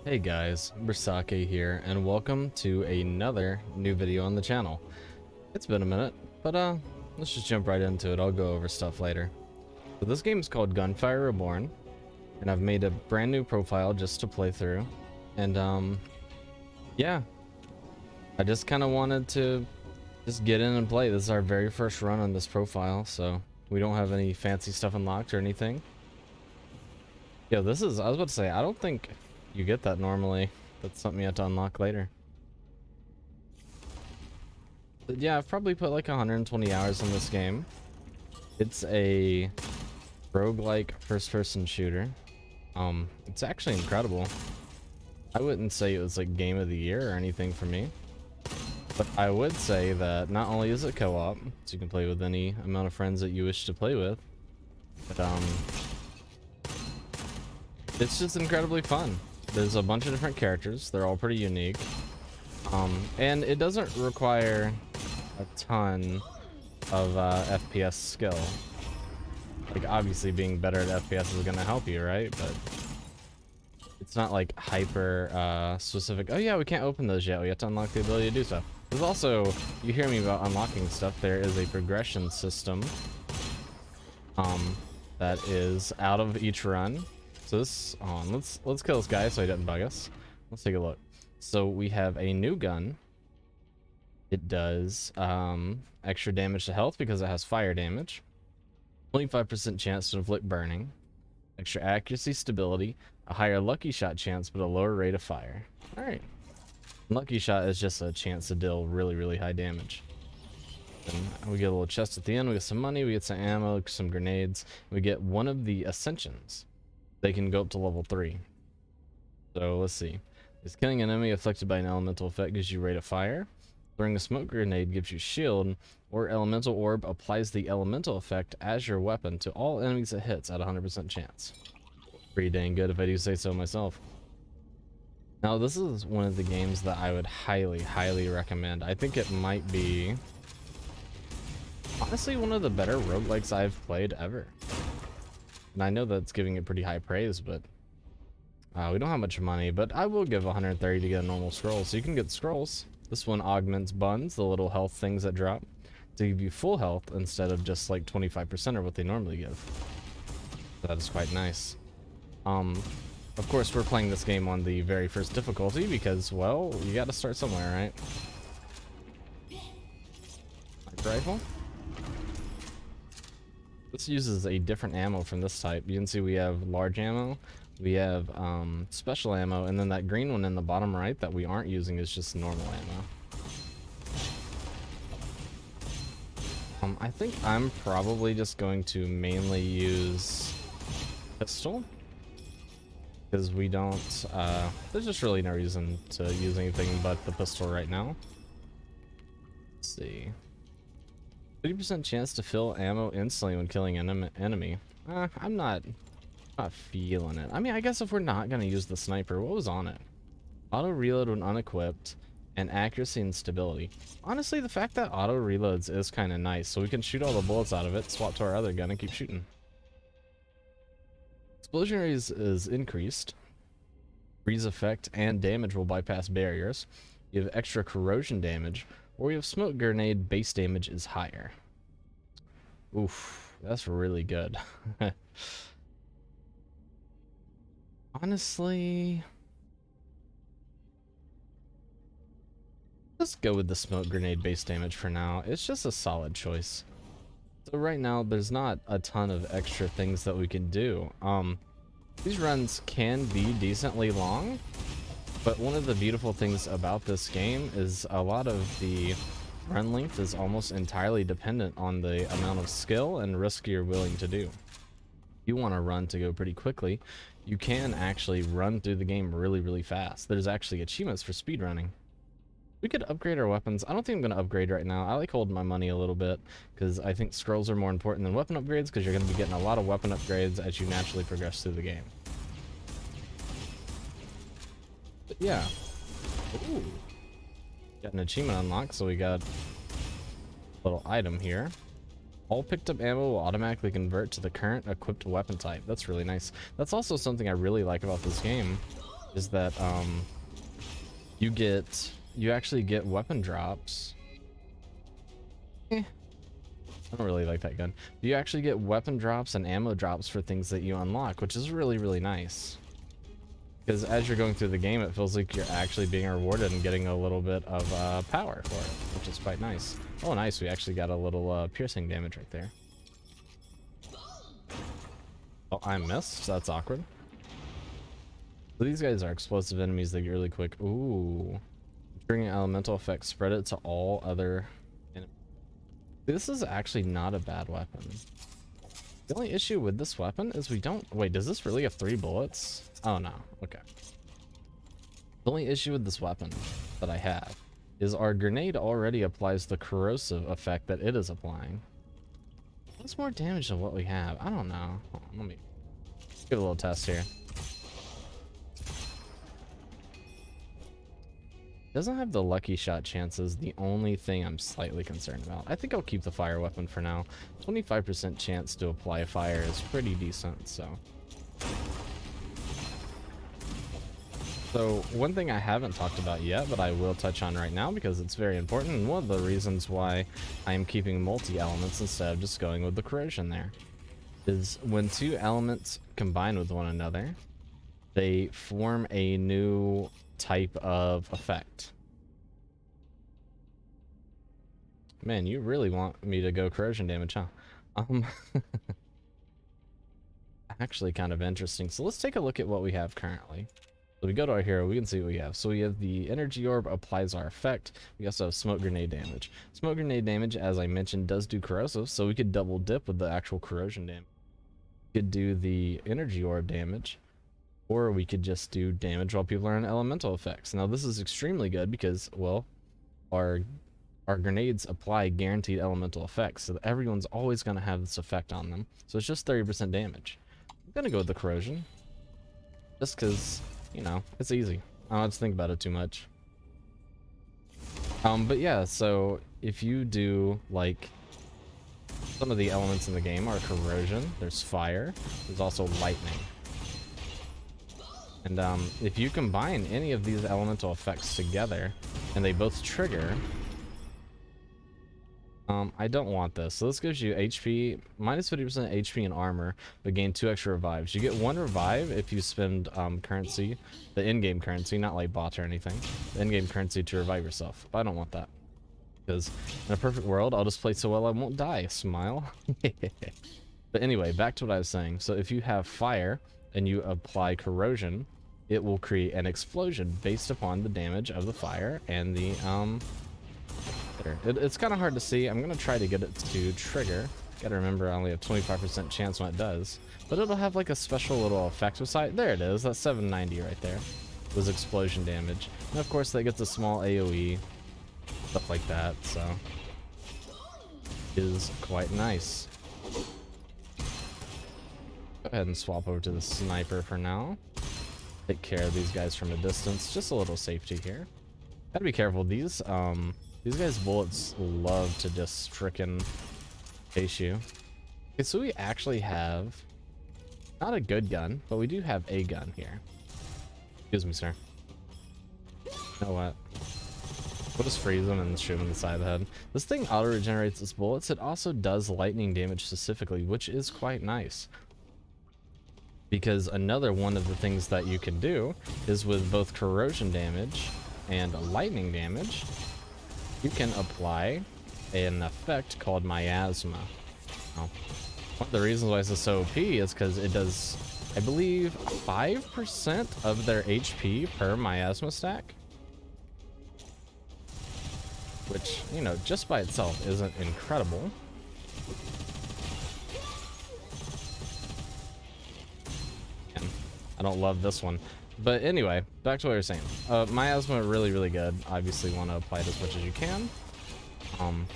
Hey guys, Burrsake here, and welcome to another new video on the channel. It's been a minute, but let's just jump right into it. I'll go over stuff later. So this game is called Gunfire Reborn, and I've made a brand new profile just to play through. And yeah, I just kind of wanted to just get in and play. This is our very first run on this profile, so we don't have any fancy stuff unlocked or anything. Yo, I was about to say, I don't think you get that normally. That's something you have to unlock later. But yeah, I've probably put like 120 hours in this game. It's a roguelike first-person shooter. It's actually incredible. I wouldn't say it was like game of the year or anything for me. But I would say that not only is it co-op, so you can play with any amount of friends that you wish to play with, but it's just incredibly fun. There's a bunch of different characters. They're all pretty unique. And it doesn't require a ton of FPS skill. Like, obviously being better at FPS is gonna help you, right? But it's not like hyper specific. Oh yeah, we can't open those yet. We have to unlock the ability to do so. There's also, you hear me about unlocking stuff, there is a progression system that is out of each run. So this let's kill this guy so he doesn't bug us. Let's take a look. So we have a new gun. It does extra damage to health because it has fire damage. 25% chance to inflict burning. Extra accuracy, stability, a higher lucky shot chance but a lower rate of fire. Alright. Lucky shot is just a chance to deal really high damage. And we get a little chest at the end, we get some money, we get some ammo, some grenades, we get one of the ascensions. They can go up to level 3. So let's see. Is killing an enemy afflicted by an elemental effect gives you rate of fire. Throwing a smoke grenade gives you shield, or elemental orb applies the elemental effect as your weapon to all enemies it hits at 100% chance. Pretty dang good if I do say so myself. Now this is one of the games that I would highly recommend. I think it might be honestly one of the better roguelikes I've played ever. And I know that's giving it pretty high praise, but we don't have much money, but I will give 130 to get a normal scroll. So you can get scrolls. This one augments buns, the little health things that drop, to give you full health instead of just like 25% or what they normally give. So that is quite nice. Of course, we're playing this game on the very first difficulty because, well, you got to start somewhere, right? Sniper rifle. This uses a different ammo from this type. You can see we have large ammo, we have special ammo, and then that green one in the bottom right that we aren't using is just normal ammo. I think I'm probably just going to mainly use pistol because we don't there's just really no reason to use anything but the pistol right now. Let's see. 30% chance to fill ammo instantly when killing an enemy. I'm not feeling it. I mean, I guess if we're not gonna use the sniper, what was on it? Auto reload when unequipped, and accuracy and stability. Honestly, the fact that auto reloads is kind of nice, so we can shoot all the bullets out of it, swap to our other gun, and keep shooting. Explosion rate is increased. Freeze effect and damage will bypass barriers. You have extra corrosion damage, or you have smoke grenade base damage is higher. Oof, that's really good. Honestly, let's go with the smoke grenade base damage for now. It's just a solid choice. So right now, there's not a ton of extra things that we can do. These runs can be decently long, but one of the beautiful things about this game is a lot of the run length is almost entirely dependent on the amount of skill and risk you're willing to do. If you want to run to go pretty quickly, you can actually run through the game really fast. There's actually achievements for speedrunning. We could upgrade our weapons. I don't think I'm going to upgrade right now. I like holding my money a little bit because I think scrolls are more important than weapon upgrades because you're going to be getting a lot of weapon upgrades as you naturally progress through the game. But yeah. Ooh. Got an achievement unlocked, so we got a little item here. All picked up ammo will automatically convert to the current equipped weapon type. That's really nice. That's also something I really like about this game. is that you actually get weapon drops. I don't really like that gun. You actually get weapon drops and ammo drops for things that you unlock, which is really, really nice. Because as you're going through the game, it feels like you're actually being rewarded and getting a little bit of power for it, which is quite nice. Oh, nice. We actually got a little piercing damage right there. Oh, I missed. That's awkward. So these guys are explosive enemies. They get really quick. Ooh. Triggering elemental effect. Spread it to all other enemies. This is actually not a bad weapon. The only issue with this weapon is we don't... Wait, does this really have 3 bullets? Oh, no. Okay. The only issue with this weapon that I have is our grenade already applies the corrosive effect that it is applying. What's more damage than what we have? I don't know. Hold on, let me give a little test here. Doesn't have the lucky shot chances. The only thing I'm slightly concerned about. I think I'll keep the fire weapon for now. 25% chance to apply fire is pretty decent, so. So one thing I haven't talked about yet, but I will touch on right now because it's very important, and one of the reasons why I am keeping multi-elements instead of just going with the corrosion there, is when 2 elements combine with one another, they form a new type of effect. Man, you really want me to go corrosion damage, huh? Actually kind of interesting. So let's take a look at what we have currently. So we go to our hero, we can see what we have. So we have the energy orb applies our effect. We also have smoke grenade damage. Smoke grenade damage, as I mentioned, does do corrosive, so we could double dip with the actual corrosion damage. We could do the energy orb damage, or we could just do damage while people are on elemental effects. Now this is extremely good because, well, our grenades apply guaranteed elemental effects, so that everyone's always going to have this effect on them. So it's just 30% damage. I'm going to go with the corrosion, just because, you know, it's easy. I don't have to think about it too much. But yeah, so if you do, like, some of the elements in the game are corrosion, there's fire, there's also lightning. And if you combine any of these elemental effects together and they both trigger, I don't want this. So this gives you HP, minus 50% HP and armor, but gain 2 extra revives. You get 1 revive if you spend currency, the in-game currency, not like bots or anything, the in-game currency to revive yourself. But I don't want that, because in a perfect world, I'll just play so well I won't die. Smile. But anyway, back to what I was saying. So if you have fire and you apply corrosion, it will create an explosion based upon the damage of the fire and the it's kind of hard to see. I'm gonna try to get it to trigger. Gotta remember I only have 25% chance when it does, but it'll have like a special little effect beside. There it is. That's 790 right there. Was explosion damage, and of course that gets a small AOE, stuff like that. So is quite nice. Go ahead and swap over to the sniper for now. Take care of these guys from a distance. Just a little safety here. Gotta be careful. These guys' bullets love to just frickin' chase you. Okay, so we actually have not a good gun, but we do have a gun here. Excuse me, sir. You know what? We'll just freeze him and shoot him in the side of the head. This thing auto-regenerates its bullets. It also does lightning damage specifically, which is quite nice. Because another one of the things that you can do is with both corrosion damage and lightning damage, you can apply an effect called miasma. Now, one of the reasons why this is so OP is because it does, I believe, 5% of their HP per miasma stack. Which, you know, just by itself isn't incredible. And I don't love this one. But anyway, back to what I was saying. Miasma, really, really good. Obviously want to apply it as much as you can.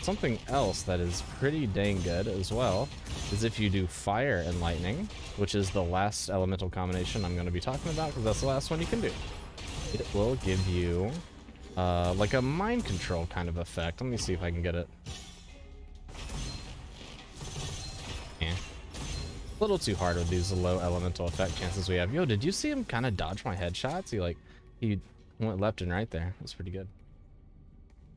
Something else that is pretty dang good as well is if you do fire and lightning, which is the last elemental combination I'm going to be talking about, because that's the last one you can do. It will give you like a mind control kind of effect. Let me see if I can get it. Yeah. A little too hard with these low elemental effect chances we have. Yo, did you see him kind of dodge my headshots? He went left and right there. That's pretty good.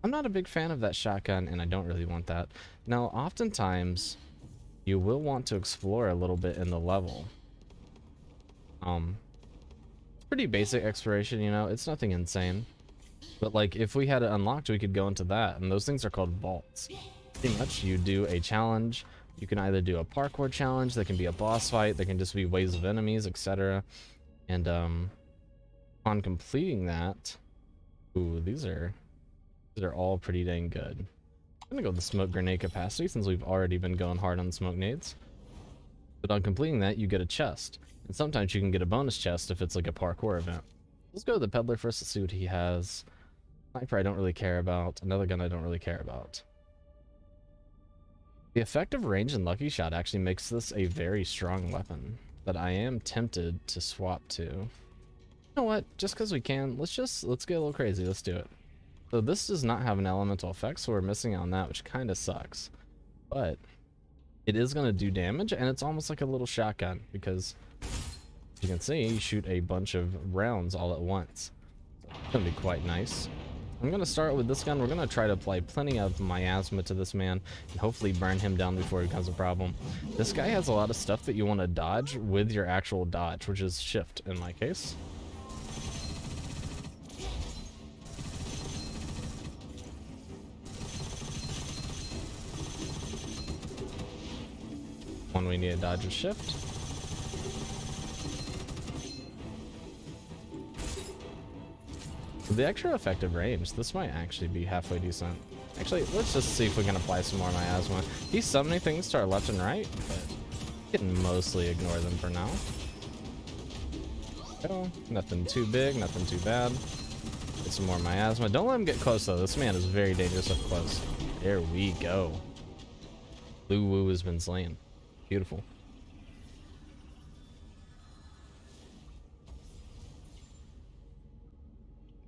I'm not a big fan of that shotgun, and I don't really want that. Now, oftentimes, you will want to explore a little bit in the level. It's pretty basic exploration, you know, it's nothing insane. But like, if we had it unlocked, we could go into that, and those things are called vaults. Pretty much, you do a challenge. You can either do a parkour challenge, that can be a boss fight, there can just be waves of enemies, etc. And on completing that, ooh, these are all pretty dang good. I'm gonna go with the smoke grenade capacity since we've already been going hard on smoke nades. But on completing that, you get a chest. And sometimes you can get a bonus chest if it's like a parkour event. Let's go to the peddler first to see what he has. Sniper I don't really care about. Another gun I don't really care about. The effective range and lucky shot actually makes this a very strong weapon that I am tempted to swap to. You know what? Just because we can, let's get a little crazy. Let's do it. So this does not have an elemental effect, so we're missing out on that, which kind of sucks. But it is going to do damage, and it's almost like a little shotgun because, as you can see, you shoot a bunch of rounds all at once. So it's going to be quite nice. I'm going to start with this gun. We're going to try to apply plenty of miasma to this man and hopefully burn him down before it becomes a problem. This guy has a lot of stuff that you want to dodge with your actual dodge, which is shift in my case. One we need to dodge with shift. With the extra effective range, this might actually be halfway decent. Actually, let's just see if we can apply some more miasma. He's summoning things to our left and right, but we can mostly ignore them for now. Oh, nothing too big, nothing too bad. Get some more miasma. Don't let him get close though. This man is very dangerous up close. There we go. Blue Woo has been slain. Beautiful.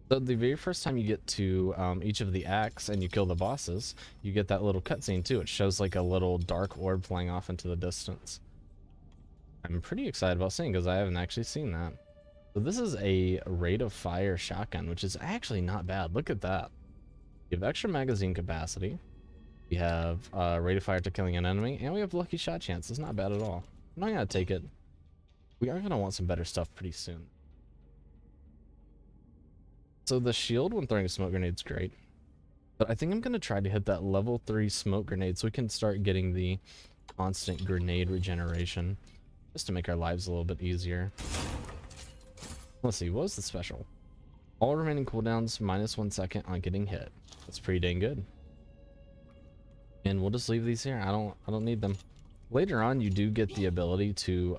So the very first time you get to each of the acts and you kill the bosses, you get that little cutscene too. It shows like a little dark orb flying off into the distance. I'm pretty excited about seeing because I haven't actually seen that. So this is a rate of fire shotgun, which is actually not bad. Look at that. You have extra magazine capacity. We have rate of fire to killing an enemy, and we have lucky shot chance. It's not bad at all. I'm not gonna take it. We are gonna want some better stuff pretty soon. So the shield when throwing a smoke grenade is great, but I think I'm gonna try to hit that level 3 smoke grenade so we can start getting the constant grenade regeneration, just to make our lives a little bit easier. Let's see, what was the special? All remaining cooldowns minus 1 second on getting hit. That's pretty dang good. And we'll just leave these here. I don't need them. Later on, you do get the ability to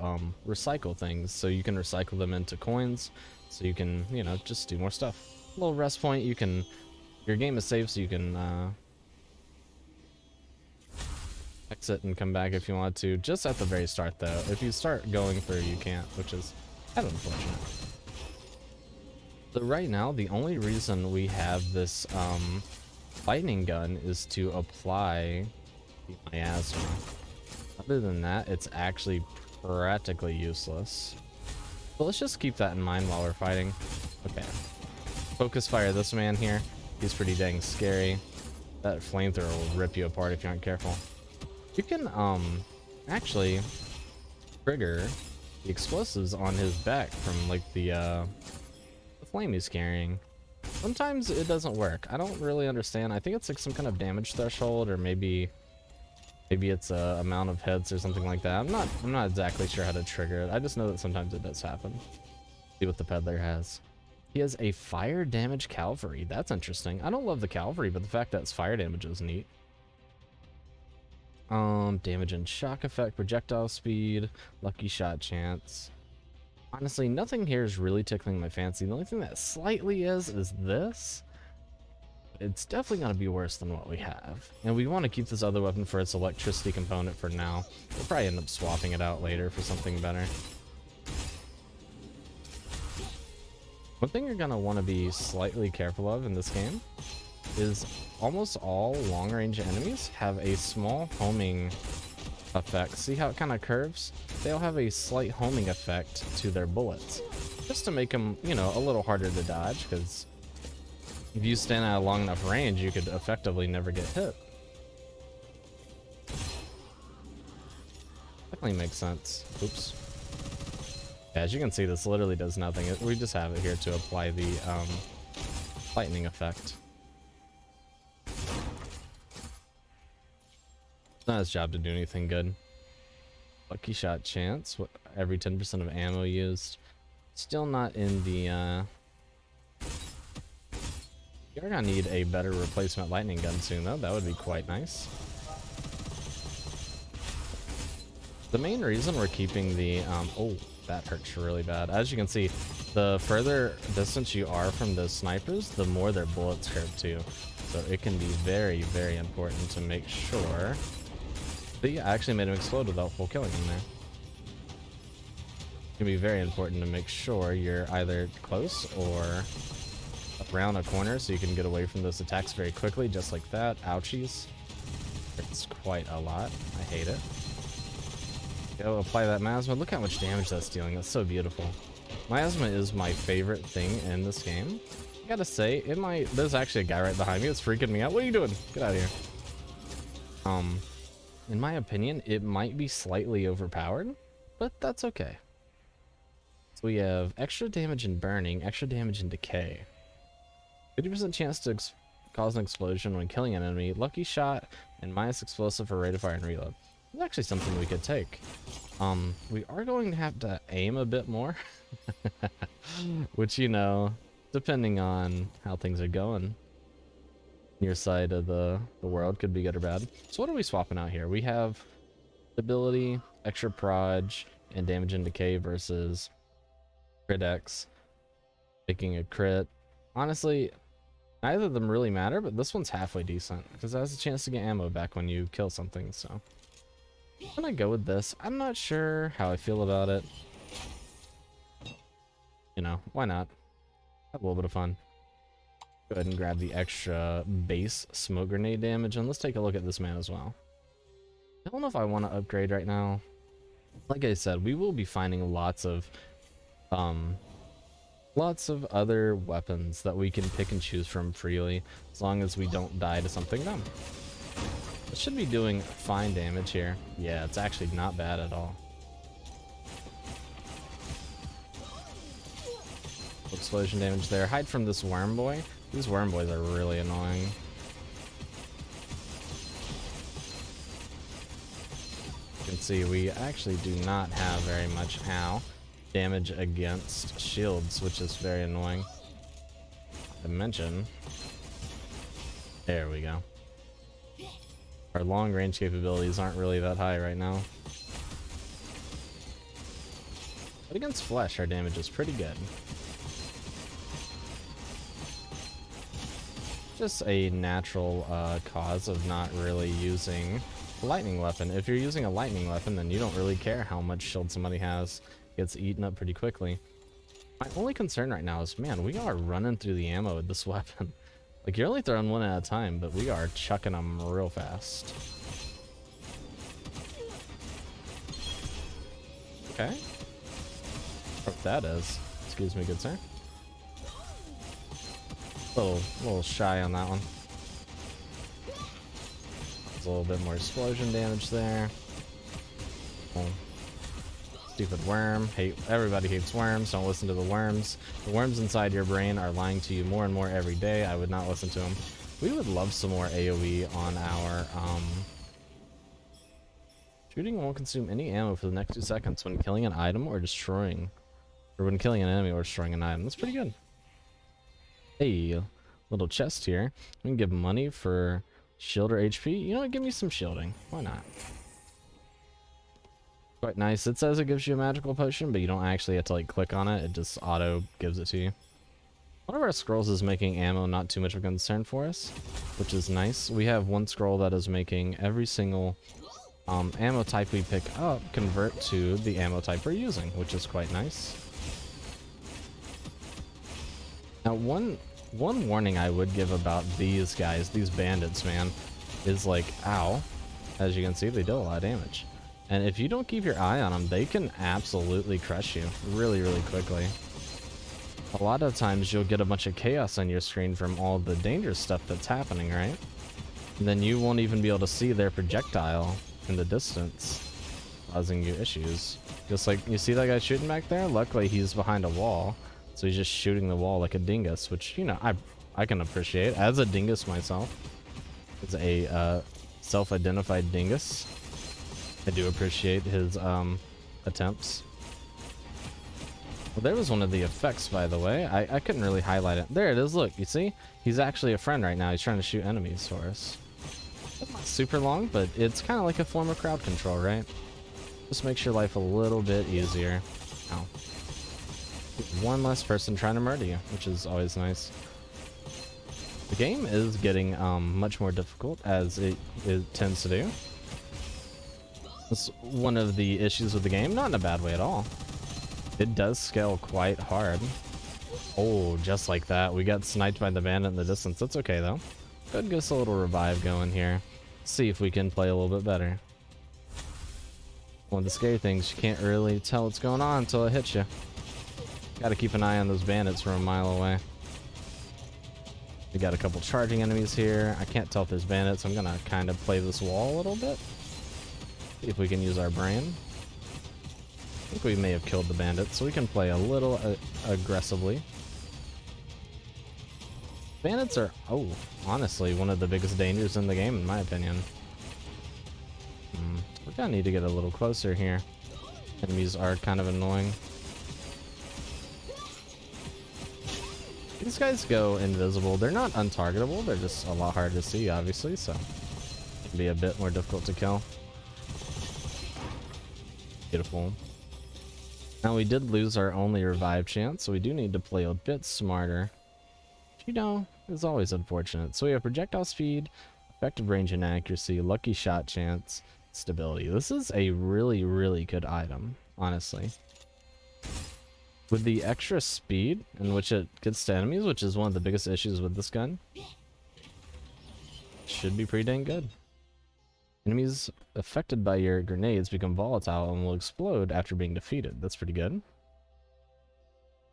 recycle things, so you can recycle them into coins, so you can, you know, just do more stuff. A little rest point. You can, your game is safe, so you can exit and come back if you want to. Just at the very start, though. If you start going through, you can't, which is kind of unfortunate. So right now, the only reason we have this lightning gun is to apply the miasma. Other than that, it's actually practically useless. So let's just keep that in mind while we're fighting. Okay. Focus fire this man here. He's pretty dang scary. That flamethrower will rip you apart if you aren't careful. You can actually trigger the explosives on his back from like the flame he's carrying. Sometimes it doesn't work. I don't really understand. I think it's like some kind of damage threshold, or maybe it's a amount of hits or something like that. I'm not exactly sure how to trigger it. I just know that sometimes it does happen. See what the peddler has. He has a fire damage cavalry. That's interesting. I don't love the cavalry, but the fact that it's fire damage is neat. Damage and shock effect, projectile speed, lucky shot chance. Honestly, nothing here is really tickling my fancy. The only thing that slightly is this. It's definitely going to be worse than what we have. And we want to keep this other weapon for its electricity component for now. We'll probably end up swapping it out later for something better. One thing you're going to want to be slightly careful of in this game is almost all long-range enemies have a small homing effect. See how it kind of curves? They'll have a slight homing effect to their bullets, just to make them, you know, a little harder to dodge, because if you stand at a long enough range, you could effectively never get hit. Definitely makes sense. Oops. Yeah, as you can see, this literally does nothing. We just have it here to apply the lightning effect. It's not his job to do anything good. Lucky shot chance, every 10% of ammo used. Still not in the you're gonna need a better replacement lightning gun soon though. That would be quite nice. The main reason we're keeping the oh, that hurts really bad. As you can see, the further distance you are from the snipers, the more their bullets hurt too. So it can be very, very important to make sure. See, I actually made him explode without full killing him there. It can be very important to make sure you're either close or around a corner so you can get away from those attacks very quickly, just like that. Ouchies. It's quite a lot. I hate it. Go apply that miasma. Look how much damage that's dealing. That's so beautiful. Miasma is my favorite thing in this game. I gotta say, it might. There's actually a guy right behind me. It's freaking me out. What are you doing? Get out of here. In my opinion, it might be slightly overpowered, but that's okay. So we have extra damage in burning, extra damage in decay. 50% chance to cause an explosion when killing an enemy, lucky shot, and minus explosive for rate of fire and reload. It's actually something we could take. We are going to have to aim a bit more, which, you know, depending on how things are going, your side of the world could be good or bad. So what are we swapping out here? We have ability, extra proj, and damage and decay versus crit X, making a crit. Honestly, neither of them really matter, but this one's halfway decent because it has a chance to get ammo back when you kill something. So I'm gonna go with this. I'm not sure how I feel about it. You know, why not? Have a little bit of fun. Go ahead and grab the extra base smoke grenade damage, and let's take a look at this man as well. I don't know if I want to upgrade right now. Like I said, we will be finding lots of other weapons that we can pick and choose from freely, as long as we don't die to something dumb. It should be doing fine damage here. Yeah, it's actually not bad at all. Explosion damage there. Hide from this worm boy. These worm boys are really annoying. You can see we actually do not have very much damage against shields, which is very annoying. I mentioned. There we go. Our long range capabilities aren't really that high right now. But against flesh, our damage is pretty good. Just a natural cause of not really using a lightning weapon. If you're using a lightning weapon, then you don't really care how much shield somebody has. It gets eaten up pretty quickly. My only concern right now is, man, we are running through the ammo with this weapon. Like, you're only throwing one at a time, but we are chucking them real fast. Okay. What that is. Excuse me, good sir. A little shy on that one. There's a little bit more explosion damage there. Oh. Stupid worm. Everybody hates worms. Don't listen to the worms. The worms inside your brain are lying to you more and more every day. I would not listen to them. We would love some more AoE on our shooting won't consume any ammo for the next 2 seconds when killing an item or destroying, or when killing an enemy or destroying an item. That's pretty good. Hey, little chest here. We can give money for shield or HP. You know what? Give me some shielding. Why not? Quite nice. It says it gives you a magical potion, but you don't actually have to like click on it. It just auto gives it to you. One of our scrolls is making ammo not too much of a concern for us, which is nice. We have one scroll that is making every single ammo type we pick up convert to the ammo type we're using, which is quite nice. Now, one warning I would give about these guys, these bandits, man, is like, ow. As you can see, they deal a lot of damage. And if you don't keep your eye on them, they can absolutely crush you really, really quickly. A lot of times you'll get a bunch of chaos on your screen from all the dangerous stuff that's happening, right? And then you won't even be able to see their projectile in the distance, causing you issues. Just like, you see that guy shooting back there? Luckily he's behind a wall, so he's just shooting the wall like a dingus, which, you know, I can appreciate. As a dingus myself, as a self-identified dingus, I do appreciate his attempts. Well, there was one of the effects, by the way. I couldn't really highlight it. There it is, look, you see? He's actually a friend right now. He's trying to shoot enemies for us. Not super long, but it's kind of like a form of crowd control, right? Just makes your life a little bit easier. Ow. One less person trying to murder you, which is always nice. The game is getting much more difficult, as it tends to do. It's one of the issues with the game, not in a bad way at all. It does scale quite hard. Oh, just like that. We got sniped by the bandit in the distance. That's okay, though. Go ahead and get us a little revive going here. See if we can play a little bit better. One of the scary things, you can't really tell what's going on until it hits you. Gotta keep an eye on those bandits from a mile away. We got a couple charging enemies here. I can't tell if there's bandits. I'm gonna kind of play this wall a little bit. See if we can use our brain. I think we may have killed the bandits, so we can play a little aggressively. Bandits are, oh, honestly, one of the biggest dangers in the game, in my opinion. We're gonna need to get a little closer here. Enemies are kind of annoying. These guys go invisible. They're not untargetable, they're just a lot harder to see, obviously, so it can be a bit more difficult to kill. Beautiful. Now, we did lose our only revive chance, so we do need to play a bit smarter. You know, it's always unfortunate. So we have projectile speed, effective range and accuracy, lucky shot chance, stability. This is a really, really good item, honestly. With the extra speed in which it gets to enemies, which is one of the biggest issues with this gun, should be pretty dang good. Enemies affected by your grenades become volatile and will explode after being defeated. That's pretty good.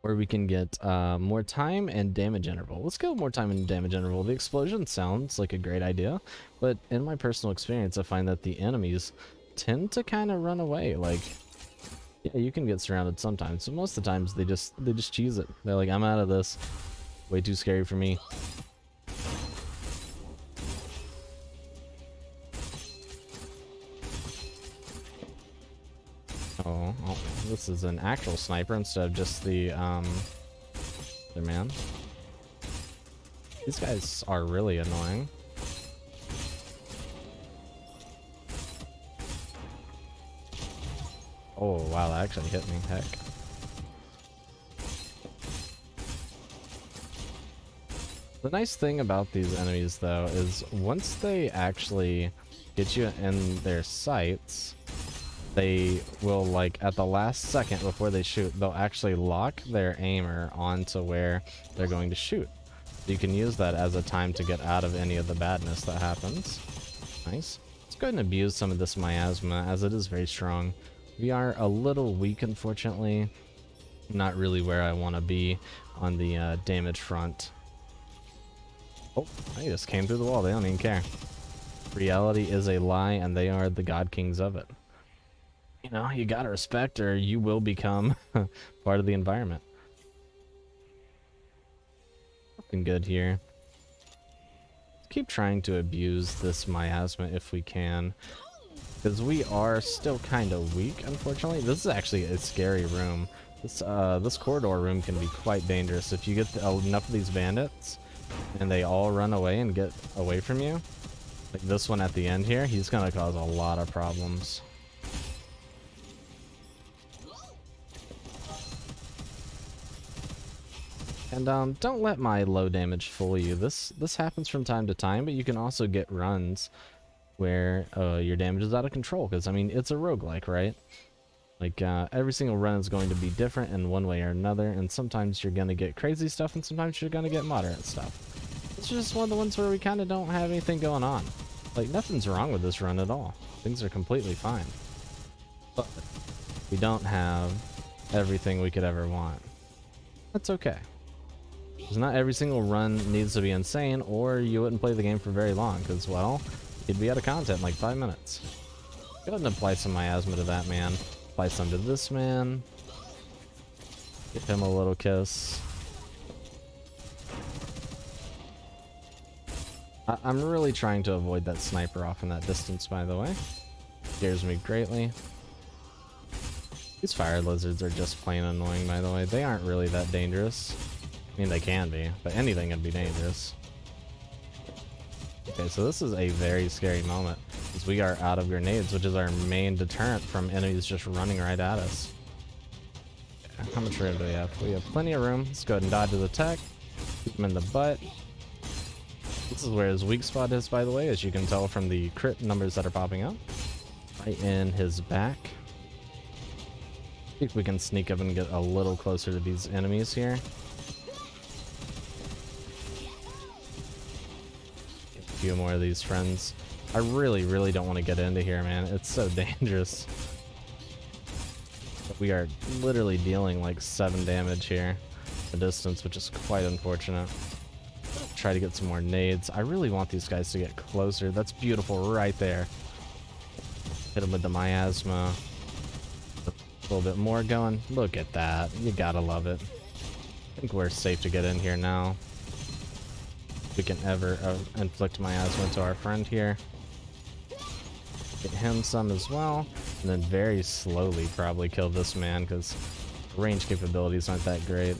Or we can get more time and damage interval. Let's go more time and damage interval. The explosion sounds like a great idea, but in my personal experience, I find that the enemies tend to kind of run away. Like, yeah, you can get surrounded sometimes, but most of the times they just cheese it. They're like, I'm out of this. Way too scary for me. Oh, this is an actual sniper instead of just the other man. These guys are really annoying. Oh wow, that actually hit me. Heck. The nice thing about these enemies, though, is once they actually get you in their sights, they will, like, at the last second before they shoot, they'll actually lock their aimer onto where they're going to shoot. You can use that as a time to get out of any of the badness that happens. Nice. Let's go ahead and abuse some of this miasma, as it is very strong. We are a little weak, unfortunately. Not really where I want to be on the damage front. Oh, I just came through the wall. They don't even care. Reality is a lie, and they are the god kings of it. You know, you gotta respect, or you will become part of the environment. Nothing good here. Keep trying to abuse this miasma if we can, because we are still kind of weak, unfortunately. This is actually a scary room. This corridor room can be quite dangerous. If you get enough of these bandits, and they all run away and get away from you, like this one at the end here, he's gonna cause a lot of problems. And don't let my low damage fool you. This happens from time to time, but you can also get runs where your damage is out of control, because I mean, it's a roguelike, right? Like every single run is going to be different in one way or another, and sometimes you're gonna get crazy stuff and sometimes you're gonna get moderate stuff. It's just one of the ones where we kind of don't have anything going on. Like, nothing's wrong with this run at all. Things are completely fine. but we don't have everything we could ever want. That's okay. Because not every single run needs to be insane, or you wouldn't play the game for very long, because, well, you'd be out of content in like 5 minutes. Go ahead and apply some miasma to that man. Apply some to this man. Give him a little kiss. I'm really trying to avoid that sniper off in that distance, by the way. Scares me greatly. These fire lizards are just plain annoying, by the way. They aren't really that dangerous. I mean, they can be, but anything can be dangerous. Okay, so this is a very scary moment, because we are out of grenades, which is our main deterrent from enemies just running right at us. Okay, how much room do we have? We have plenty of room. Let's go ahead and dodge his attack. Keep him in the butt. This is where his weak spot is, by the way, as you can tell from the crit numbers that are popping up. Right in his back. See if we can sneak up and get a little closer to these enemies here. Get a few more of these friends. I really don't want to get into here, man. It's so dangerous. But we are literally dealing like 7 damage here. The distance, which is quite unfortunate. Try to get some more nades. I really want these guys to get closer. That's beautiful right there. Hit him with the miasma. A little bit more going. Look at that. You gotta love it. I think we're safe to get in here now. If we can ever inflict miasma to our friend here. Get him some as well. And then very slowly probably kill this man, because range capabilities aren't that great.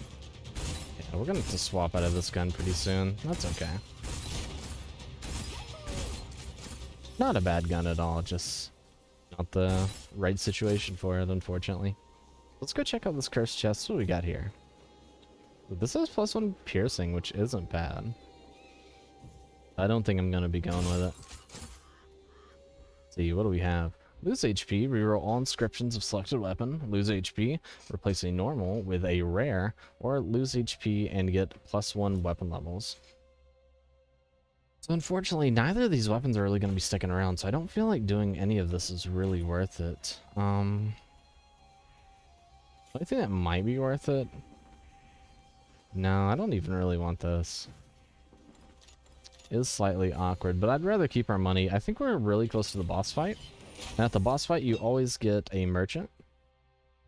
Yeah, we're gonna have to swap out of this gun pretty soon. That's okay. Not a bad gun at all, just not the right situation for it, unfortunately. Let's go check out this cursed chest. What do we got here? This has +1 piercing, which isn't bad. I don't think I'm gonna be going with it. Let's see, what do we have? Lose HP, reroll all inscriptions of selected weapon. Lose HP, replace a normal with a rare, or lose HP and get +1 weapon levels. So unfortunately, neither of these weapons are really going to be sticking around, so I don't feel like doing any of this is really worth it. The only thing that might be worth it... No, I don't even really want this. It is slightly awkward, but I'd rather keep our money. I think we're really close to the boss fight. And at the boss fight, you always get a merchant.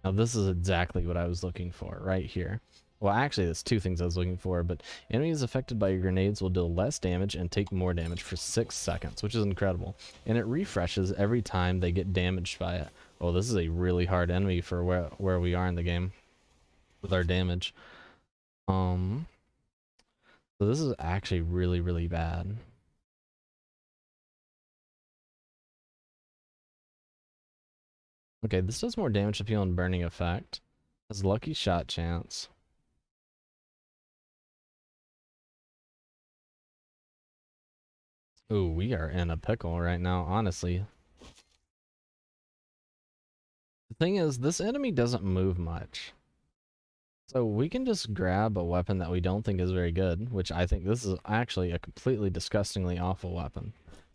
Now, this is exactly what I was looking for right here. Well, actually, there's 2 things I was looking for, but enemies affected by your grenades will deal less damage and take more damage for 6 seconds, which is incredible. And it refreshes every time they get damaged by it. Oh, this is a really hard enemy for where we are in the game with our damage. So this is actually really bad. Okay, this does more damage to peel and burning effect. Has lucky shot chance. Ooh, we are in a pickle right now, honestly. The thing is, this enemy doesn't move much. So we can just grab a weapon that we don't think is very good, which I think this is actually a completely disgustingly awful weapon.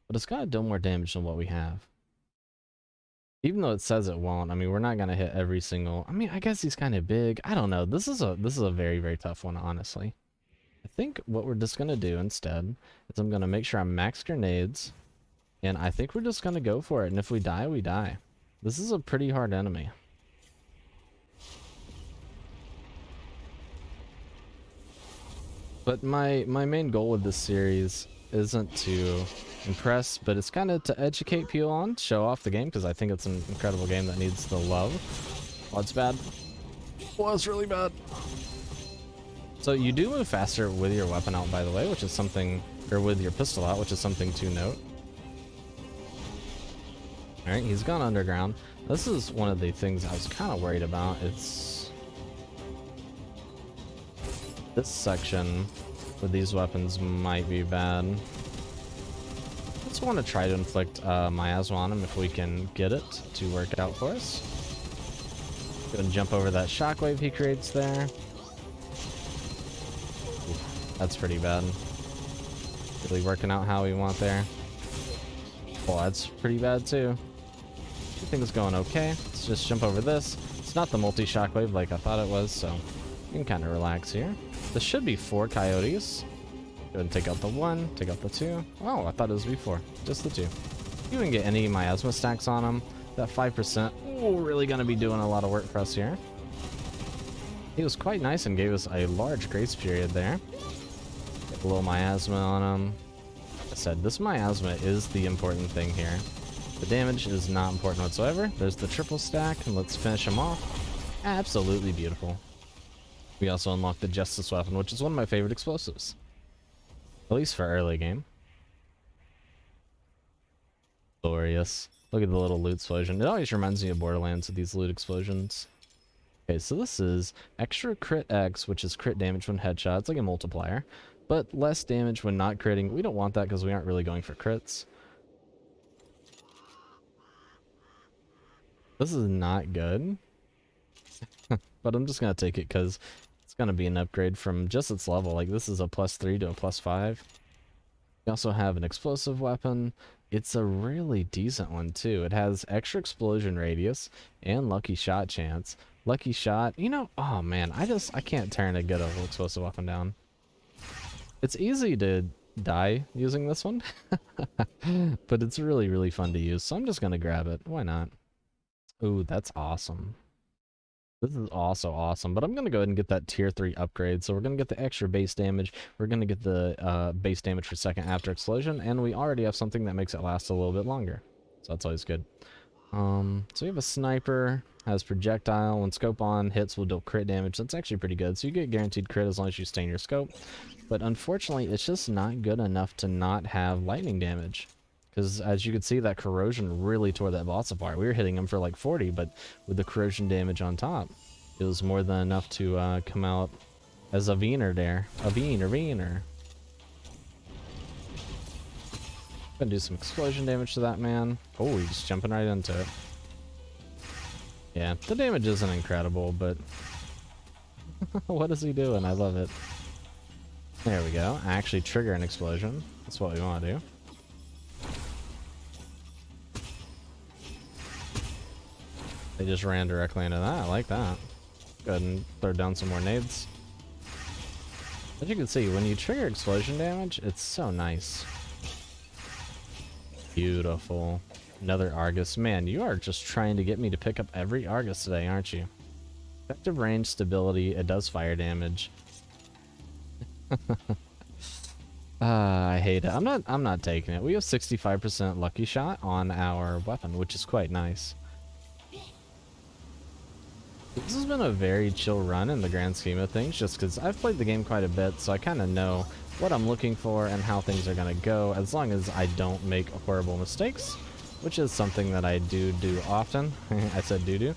But it's got to do more damage than what we have. Even though it says it won't, I mean, we're not going to hit every single... I mean, I guess he's kind of big. I don't know. This is a very tough one, honestly. I think what we're just going to do instead is I'm going to make sure I'm max grenades. And I think we're just going to go for it. And if we die, we die. This is a pretty hard enemy. But my main goal with this series isn't to impress, but it's kind of to educate people on, show off the game, because I think it's an incredible game that needs the love. Oh, it's bad. Oh, it's really bad. So you do move faster with your weapon out, by the way, which is something, or with your pistol out, which is something to note. Alright, he's gone underground. This is one of the things I was kind of worried about. It's this section with these weapons might be bad. I just want to try to inflict miasma on him if we can get it to work out for us. Go ahead and jump over that shockwave he creates there. Oof, that's pretty bad. Really working out how we want there. Oh, that's pretty bad too. Everything's going okay. Let's just jump over this. It's not the multi-shockwave like I thought it was, so you can kind of relax here. This should be 4 coyotes. Go ahead and take out the 1, take out the 2. Oh, I thought it was before. Just the 2. You can get any miasma stacks on them. That 5%, really going to be doing a lot of work for us here. He was quite nice and gave us a large grace period there. Get a little miasma on him. Like I said, this miasma is the important thing here. The damage is not important whatsoever. There's the triple stack, and let's finish him off. Absolutely beautiful. We also unlocked the Justice weapon, which is one of my favorite explosives. At least for early game. Glorious. Look at the little loot explosion. It always reminds me of Borderlands with these loot explosions. Okay, so this is extra crit X, which is crit damage when headshot. It's like a multiplier, but less damage when not critting. We don't want that because we aren't really going for crits. This is not good, but I'm just going to take it because it's going to be an upgrade from just its level. Like, this is a +3 to a +5. We also have an explosive weapon. It's a really decent one, too. It has extra explosion radius and lucky shot chance. Lucky shot, you know, oh man, I can't turn a good explosive weapon down. It's easy to die using this one, but it's really, really fun to use, so I'm just going to grab it. Why not? Ooh, that's awesome. This is also awesome, but I'm going to go ahead and get that tier 3 upgrade. So we're going to get the extra base damage. We're going to get the base damage for second after explosion, and we already have something that makes it last a little bit longer. So that's always good. So we have a sniper, has projectile. When scope on hits will deal crit damage. That's actually pretty good. So you get guaranteed crit as long as you stay in your scope. But unfortunately, it's just not good enough to not have lightning damage. Because as you can see, that corrosion really tore that boss apart. We were hitting him for like 40, but with the corrosion damage on top, it was more than enough to come out as a Wiener there. A Wiener. Gonna do some explosion damage to that man. Oh, he's just jumping right into it. Yeah, the damage isn't incredible, but what is he doing? I love it. There we go. Actually trigger an explosion. That's what we want to do. They just ran directly into that. I like that. Go ahead and throw down some more nades. As you can see, when you trigger explosion damage, it's so nice. Beautiful. Another Argus. Man, you are just trying to get me to pick up every Argus today, aren't you? Effective range, stability, it does fire damage. I hate it. I'm not taking it. We have 65% lucky shot on our weapon, which is quite nice. This has been a very chill run in the grand scheme of things, just because I've played the game quite a bit, so I kind of know what I'm looking for and how things are going to go, as long as I don't make horrible mistakes, which is something that I do often. I said do.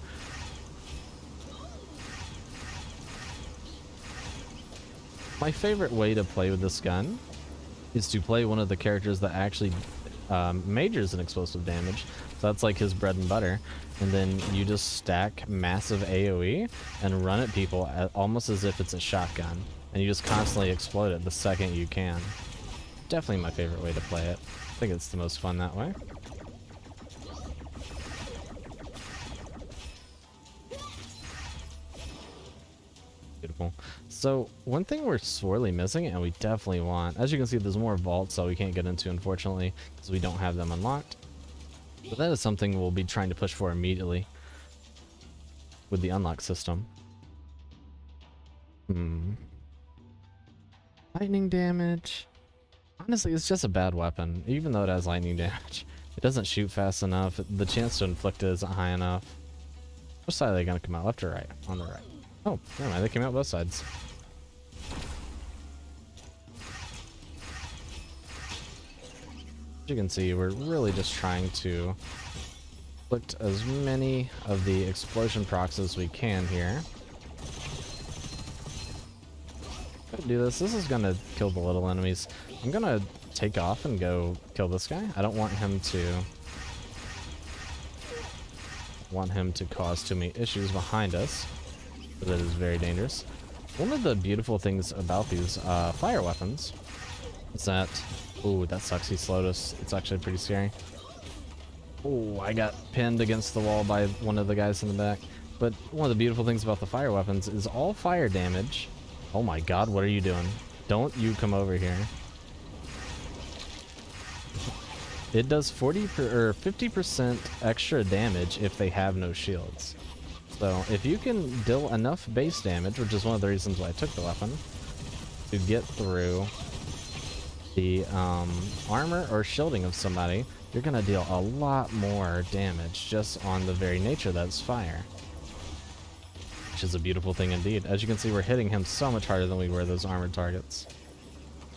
My favorite way to play with this gun is to play one of the characters that actually majors in explosive damage. So that's like his bread and butter. And then you just stack massive AoE and run at people almost as if it's a shotgun. And you just constantly explode it the second you can. Definitely my favorite way to play it. I think it's the most fun that way. Beautiful. So one thing we're sorely missing, and we definitely want, as you can see, there's more vaults that we can't get into, unfortunately, because we don't have them unlocked. But that is something we'll be trying to push for immediately with the unlock system. Lightning damage. Honestly, it's just a bad weapon, even though it has lightning damage. It doesn't shoot fast enough. The chance to inflict it isn't high enough. Which side are they going to come out? Left or right? On the right. Oh, never mind. They came out both sides. As you can see, we're really just trying to inflict as many of the explosion procs as we can here. Do this. This is gonna kill the little enemies. I'm gonna take off and go kill this guy. I don't want him to cause too many issues behind us. That is very dangerous. One of the beautiful things about these fire weapons is that, ooh, that sucks. He slowed us. It's actually pretty scary. Oh, I got pinned against the wall by one of the guys in the back. But one of the beautiful things about the fire weapons is all fire damage. Oh my god, what are you doing? Don't you come over here. It does 50% extra damage if they have no shields. So if you can deal enough base damage, which is one of the reasons why I took the weapon, to get through the armor or shielding of somebody, you're gonna deal a lot more damage just on the very nature that's fire. Which is a beautiful thing indeed. As you can see, we're hitting him so much harder than we were those armored targets.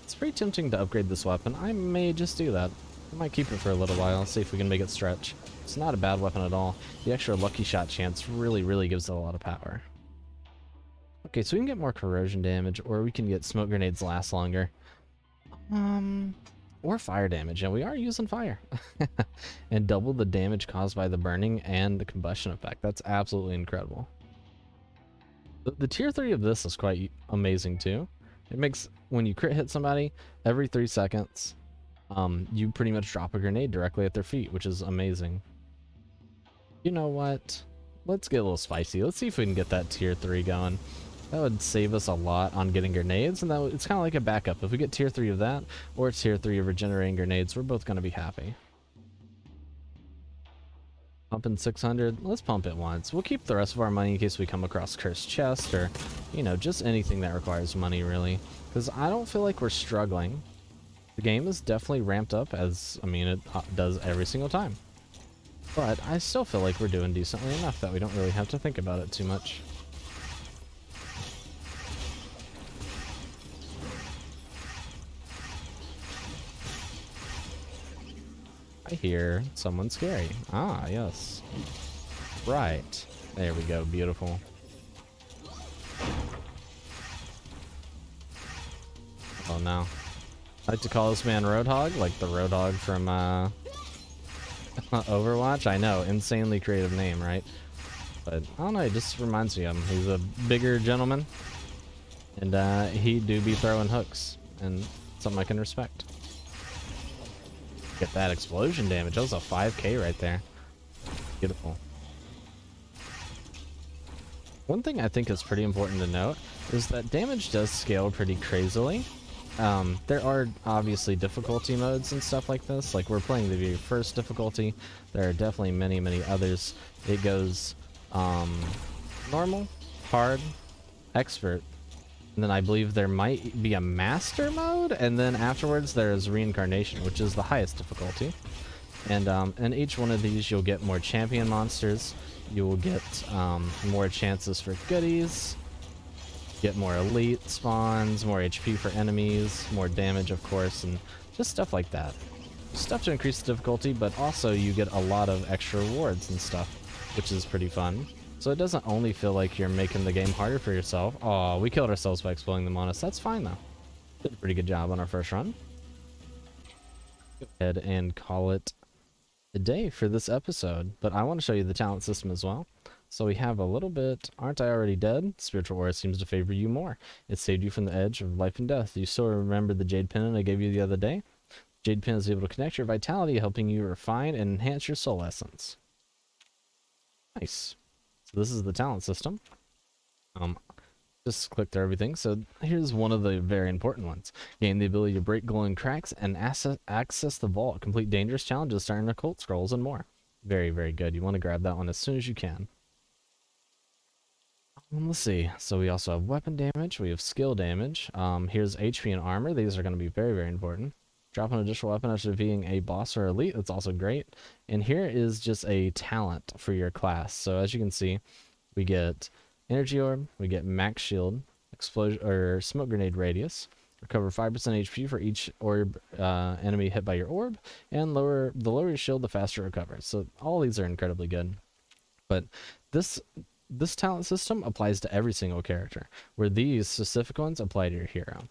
It's pretty tempting to upgrade this weapon. I may just do that. I might keep it for a little while, see if we can make it stretch. It's not a bad weapon at all. The extra lucky shot chance really gives it a lot of power. Okay, so we can get more corrosion damage, or we can get smoke grenades last longer. Or fire damage, and we are using fire. And double the damage caused by the burning and the combustion effect. That's absolutely incredible. The tier 3 of this is quite amazing too. It makes, when you crit hit somebody, every 3 seconds, you pretty much drop a grenade directly at their feet, which is amazing. You know what? Let's get a little spicy. Let's see if we can get that tier 3 going. That would save us a lot on getting grenades, and it's kind of like a backup. If we get tier 3 of that, or tier 3 of regenerating grenades, we're both going to be happy. Pumping 600. Let's pump it once. We'll keep the rest of our money in case we come across cursed chest, or, you know, just anything that requires money, really. Because I don't feel like we're struggling. The game is definitely ramped up, as, I mean, it does every single time. But I still feel like we're doing decently enough that we don't really have to think about it too much. I hear someone scary. Ah, yes. Right. There we go. Beautiful. Oh no. I like to call this man Roadhog, like the Roadhog from Overwatch. I know, insanely creative name, right? But I don't know, it just reminds me of him. He's a bigger gentleman, and he do be throwing hooks, and something I can respect. Get that explosion damage. That was a 5k right there. Beautiful. One thing I think is pretty important to note is that damage does scale pretty crazily. There are obviously difficulty modes and stuff like this. Like, we're playing the very first difficulty. There are definitely many others. It goes normal, hard, expert, and then I believe there might be a master mode, and then afterwards there's reincarnation, which is the highest difficulty. And in each one of these you'll get more champion monsters, you will get more chances for goodies, get more elite spawns, more HP for enemies, more damage of course, and just stuff like that. Stuff to increase the difficulty, but also you get a lot of extra rewards and stuff, which is pretty fun. So it doesn't only feel like you're making the game harder for yourself. Oh, we killed ourselves by exploding them on us. That's fine though. Did a pretty good job on our first run. Go ahead and call it a day for this episode, but I want to show you the talent system as well. So we have a little bit, aren't I already dead? Spiritual aura seems to favor you more. It saved you from the edge of life and death. You still remember the jade pendant I gave you the other day? Jade pin is able to connect your vitality, helping you refine and enhance your soul essence. Nice. So this is the talent system. Just click through everything. So here's one of the very important ones. Gain the ability to break glowing cracks and access the vault. Complete dangerous challenges, starting occult scrolls, and more. Very good. You want to grab that one as soon as you can. Let's see. So we also have weapon damage. We have skill damage. Here's HP and armor. These are going to be very important. Drop an additional weapon after being a boss or elite. That's also great. And here is just a talent for your class. So as you can see, we get energy orb, we get max shield, explosion or smoke grenade radius, recover 5% HP for each orb enemy hit by your orb, and the lower your shield, the faster it recovers. So all these are incredibly good. But this talent system applies to every single character, where these specific ones apply to your hero.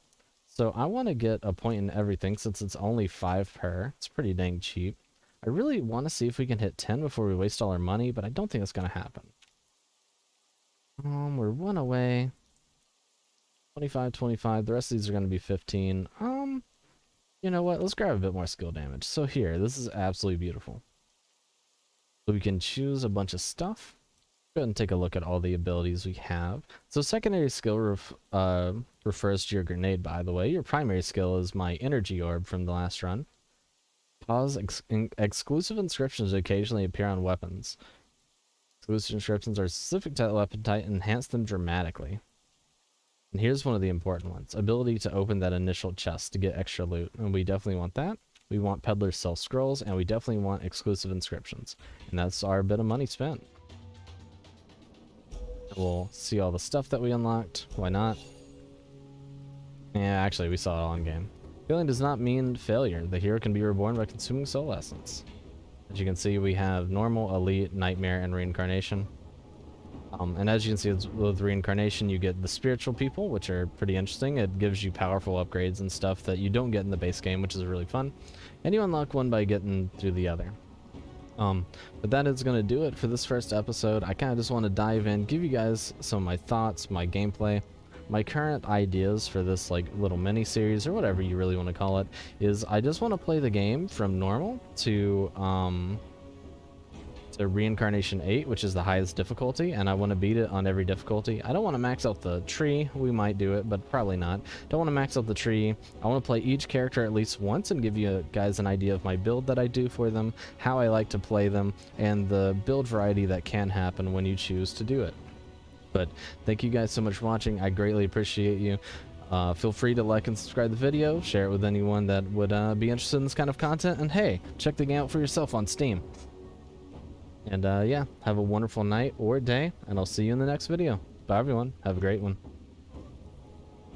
So I want to get a point in everything since it's only 5 per. It's pretty dang cheap. I really want to see if we can hit 10 before we waste all our money, but I don't think it's going to happen. We're 1 away. 25. The rest of these are going to be 15. You know what? Let's grab a bit more skill damage. So here, this is absolutely beautiful. So we can choose a bunch of stuff. Go ahead and take a look at all the abilities we have. So secondary skill refers to your grenade, by the way. Your primary skill is my energy orb from the last run. Cause exclusive inscriptions occasionally appear on weapons. Exclusive inscriptions are specific to that weapon type and enhance them dramatically. And here's one of the important ones. Ability to open that initial chest to get extra loot. And we definitely want that. We want peddlers sell scrolls, and we definitely want exclusive inscriptions. And that's our bit of money spent. We'll see all the stuff that we unlocked. Why not? Yeah, actually, we saw it all in game. Failing does not mean failure. The hero can be reborn by consuming soul essence. As you can see, we have normal, elite, nightmare, and reincarnation. And as you can see with reincarnation, you get the spiritual people, which are pretty interesting. It gives you powerful upgrades and stuff that you don't get in the base game, which is really fun. And you unlock one by getting through the other. But that is going to do it for this first episode. I kind of just want to dive in, give you guys some of my thoughts, my gameplay, my current ideas for this like little mini series or whatever you really want to call it. Is I just want to play the game from normal to Reincarnation 8, which is the highest difficulty, and I want to beat it on every difficulty. I don't want to max out the tree. We might do it, but probably not. Don't want to max out the tree. I want to play each character at least once and give you guys an idea of my build that I do for them, how I like to play them, and the build variety that can happen when you choose to do it. But thank you guys so much for watching. I greatly appreciate you. Feel free to like and subscribe to the video, share it with anyone that would be interested in this kind of content, and hey, check the game out for yourself on Steam. And yeah, have a wonderful night or day, and I'll see you in the next video. Bye everyone, have a great one.